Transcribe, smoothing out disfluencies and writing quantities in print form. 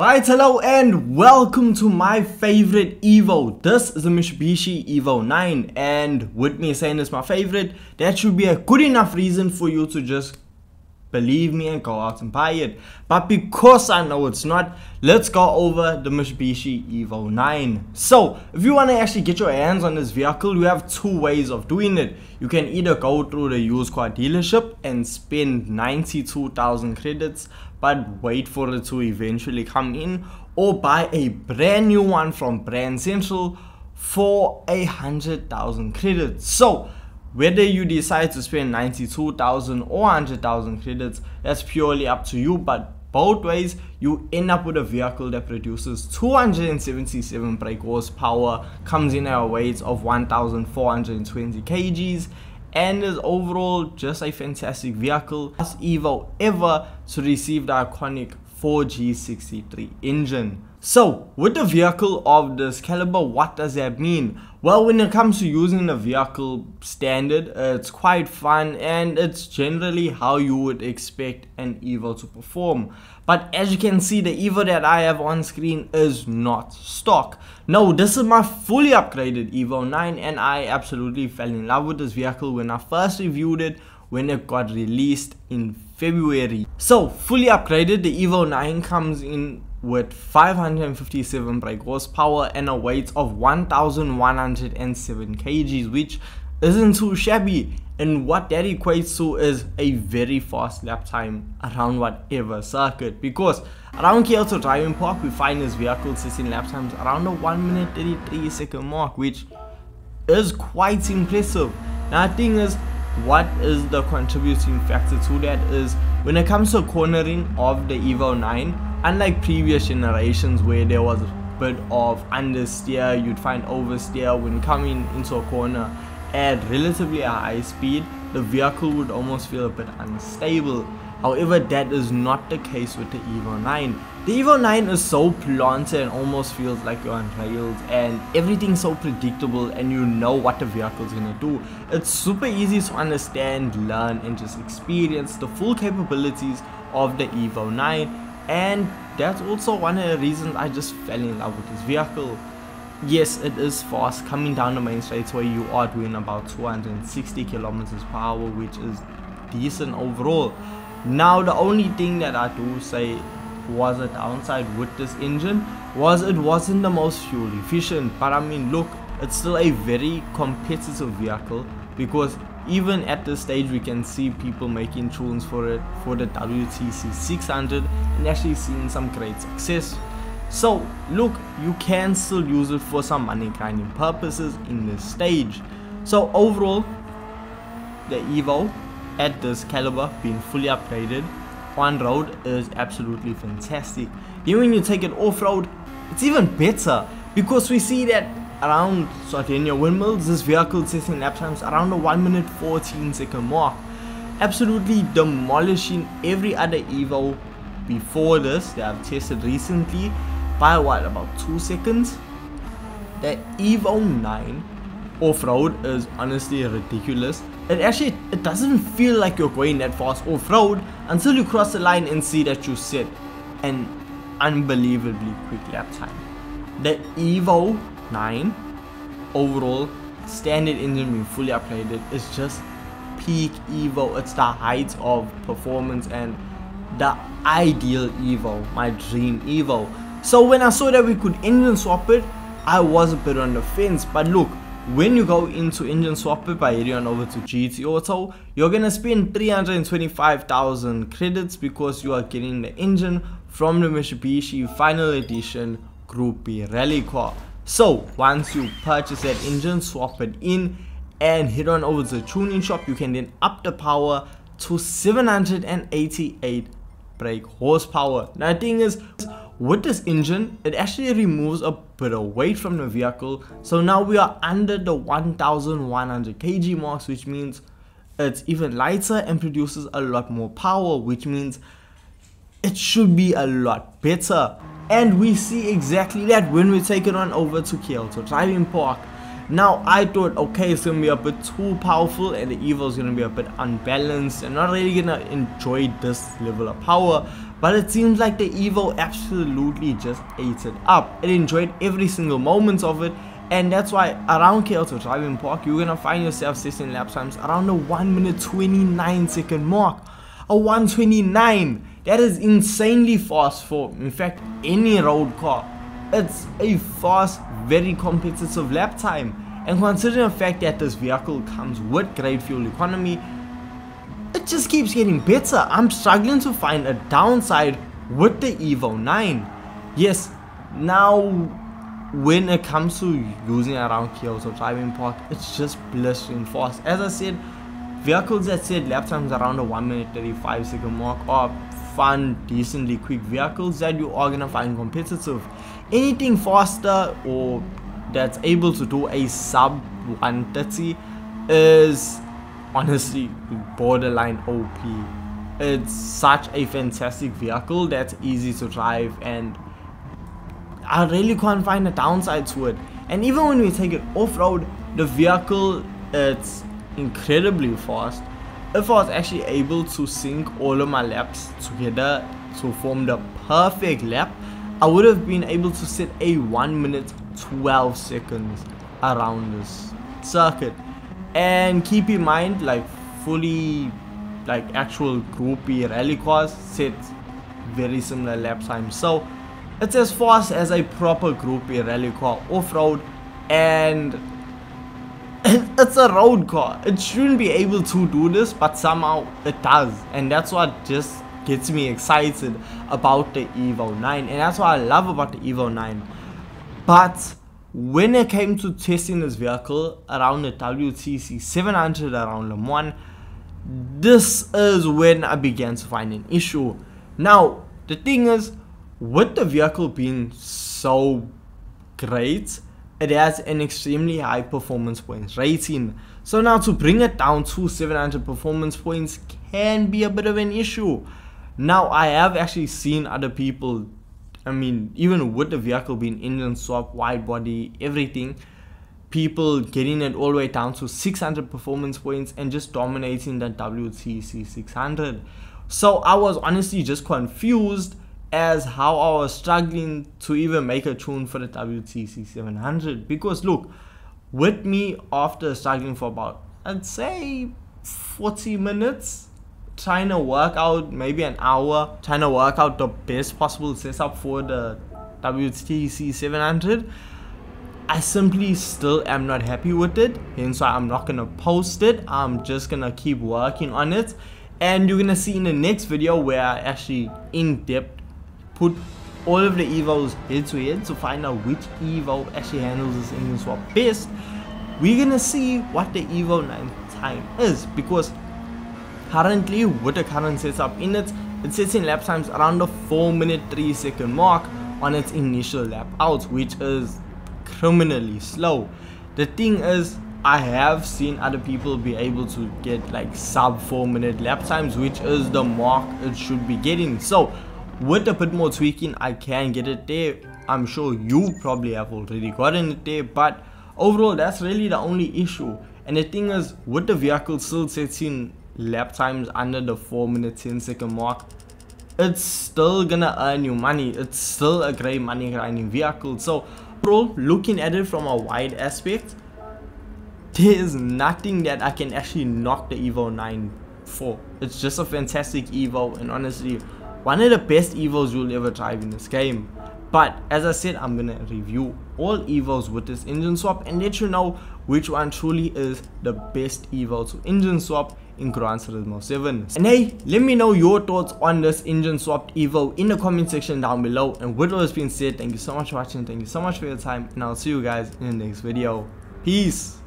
Alright, hello and welcome to my favorite Evo. This is a Mitsubishi Evo 9, and with me saying it's my favorite, that should be a good enough reason for you to just believe me and go out and buy it. But because I know it's not, let's go over the Mitsubishi Evo 9. So if you want to actually get your hands on this vehicle, you have two ways of doing it. You can either go through the used car dealership and spend 92,000 credits but wait for it to eventually come in, or buy a brand new one from Brand Central for 100,000 credits. So whether you decide to spend 92,000 or 100,000 credits, that's purely up to you, but both ways you end up with a vehicle that produces 277 brake horsepower, comes in at a weight of 1,420 kgs, and is overall just a fantastic vehicle. Last Evo ever to receive the iconic 4G63 engine. So with a vehicle of this caliber, what does that mean? Well, when it comes to using the vehicle standard, it's quite fun and it's generally how you would expect an Evo to perform. But as you can see, the Evo that I have on screen is not stock. No, this is my fully upgraded Evo 9, and I absolutely fell in love with this vehicle when I first reviewed it when it got released in February. So fully upgraded, the Evo 9 comes in with 557 brake horsepower and a weight of 1,107 kgs, which isn't too shabby, and what that equates to is a very fast lap time around whatever circuit, because around Kyoto Driving Park we find this vehicle sitting lap times around the 1 minute 33 second mark, which is quite impressive. Now the thing is, what is the contributing factor to that is when it comes to cornering of the Evo 9, unlike previous generations where there was a bit of understeer, you'd find oversteer when coming into a corner at relatively a high speed, the vehicle would almost feel a bit unstable. However, that is not the case with the Evo 9. The Evo 9 is so planted and almost feels like you're on rails, and everything's so predictable and you know what the vehicle's gonna do. It's super easy to understand, learn, and just experience the full capabilities of the Evo 9, and that's also one of the reasons I just fell in love with this vehicle. Yes, it is fast. Coming down the main straightaway, you are doing about 260 kilometers per hour, which is decent overall. Now the only thing that I do say was a downside with this engine was it wasn't the most fuel efficient, but I mean, look, it's still a very competitive vehicle, because even at this stage we can see people making tunes for it for the WTC 600 and actually seeing some great success. So look, you can still use it for some money grinding purposes in this stage. So overall, the Evo at this caliber being fully upgraded on road is absolutely fantastic. Then when you take it off-road, it's even better, because we see that around Sardinia windmills, this vehicle is setting lap times around the 1 minute 14 second mark, absolutely demolishing every other Evo before this that I've tested recently by what, about 2 seconds. The Evo 9 off-road is honestly ridiculous. It doesn't feel like you're going that fast off-road until you cross the line and see that you set an unbelievably quick lap time. The Evo 9 overall standard engine being fully upgraded is just peak Evo. It's the height of performance and the ideal Evo, my dream Evo. So when I saw that we could engine swap it, I was a bit on the fence, but look, when you go into engine swap it by heading on over to GT Auto, you're gonna spend 325,000 credits because you are getting the engine from the Mitsubishi Final Edition Group B rally car. So once you purchase that engine, swap it in and head on over to the tuning shop, you can then up the power to 788 brake horsepower. Now the thing is, with this engine, it actually removes a bit of weight from the vehicle, so now we are under the 1,100 kg marks, which means it's even lighter and produces a lot more power, which means it should be a lot better. And we see exactly that when we take it on over to Kyoto Driving Park. Now I thought, okay, it's gonna be a bit too powerful and the Evo is gonna be a bit unbalanced and not really gonna enjoy this level of power, but it seems like the Evo absolutely just ate it up. It enjoyed every single moment of it, and that's why around KL Driving Park you're gonna find yourself setting lap times around the 1 minute 29 second mark. A 129, that is insanely fast for, in fact, any road car. It's a fast, very competitive lap time, and considering the fact that this vehicle comes with great fuel economy, it just keeps getting better. I'm struggling to find a downside with the Evo 9. Yes, now when it comes to using around Kyoto Driving Park, it's just blistering fast. As I said, vehicles that set lap times around the 1 minute 35 second mark are fun, decently quick vehicles that you are gonna find competitive. Anything faster or that's able to do a sub 130 is honestly borderline OP. It's such a fantastic vehicle that's easy to drive, and I really can't find a downside to it. And even when we take it off-road, the vehicle, it's incredibly fast. If I was actually able to sync all of my laps together to form the perfect lap, I would have been able to set a 1 minute 12 seconds around this circuit. And keep in mind, like fully, like actual Group B rally cars set very similar lap times, so it's as fast as a proper Group B rally car off-road, and it's a road car. It shouldn't be able to do this, but somehow it does, and that's what just gets me excited about the Evo 9, and that's what I love about the Evo 9. But when it came to testing this vehicle around the WTC 700 around Le Mans, this is when I began to find an issue. Now, the thing is, with the vehicle being so great, it has an extremely high performance points rating. So now to bring it down to 700 performance points can be a bit of an issue. Now, I have actually seen other people, I mean, even with the vehicle being engine swap, wide body, everything, people getting it all the way down to 600 performance points and just dominating the WTC 600. So I was honestly just confused as how I was struggling to even make a tune for the WTC 700, because look, with me, after struggling for about, I'd say 40 minutes trying to work out, maybe an hour, trying to work out the best possible setup for the WTC 700, I simply still am not happy with it, hence why I'm not gonna post it. I'm just gonna keep working on it, and you're gonna see in the next video where I actually in depth put all of the Evos head to head to find out which Evo actually handles this engine swap best. We're gonna see what the Evo 9 time is, because currently with the current setup in it, it sets in lap times around the 4 minute 3 second mark on its initial lap out, which is criminally slow. The thing is, I have seen other people be able to get like sub 4 minute lap times, which is the mark it should be getting. So with a bit more tweaking, I can get it there. I'm sure you probably have already gotten it there, but overall that's really the only issue. And the thing is, with the vehicle still setting lap times under the 4 minute 10 second mark, it's still gonna earn you money. It's still a great money grinding vehicle. So overall, looking at it from a wide aspect, there is nothing that I can actually knock the Evo 9 for. It's just a fantastic Evo, and honestly one of the best Evos you'll ever drive in this game. But as I said, I'm gonna review all Evos with this engine swap and let you know which one truly is the best Evo to engine swap in Gran Turismo 7. And hey, let me know your thoughts on this engine swapped Evo in the comment section down below. And with all this being said, thank you so much for watching, thank you so much for your time, and I'll see you guys in the next video. Peace.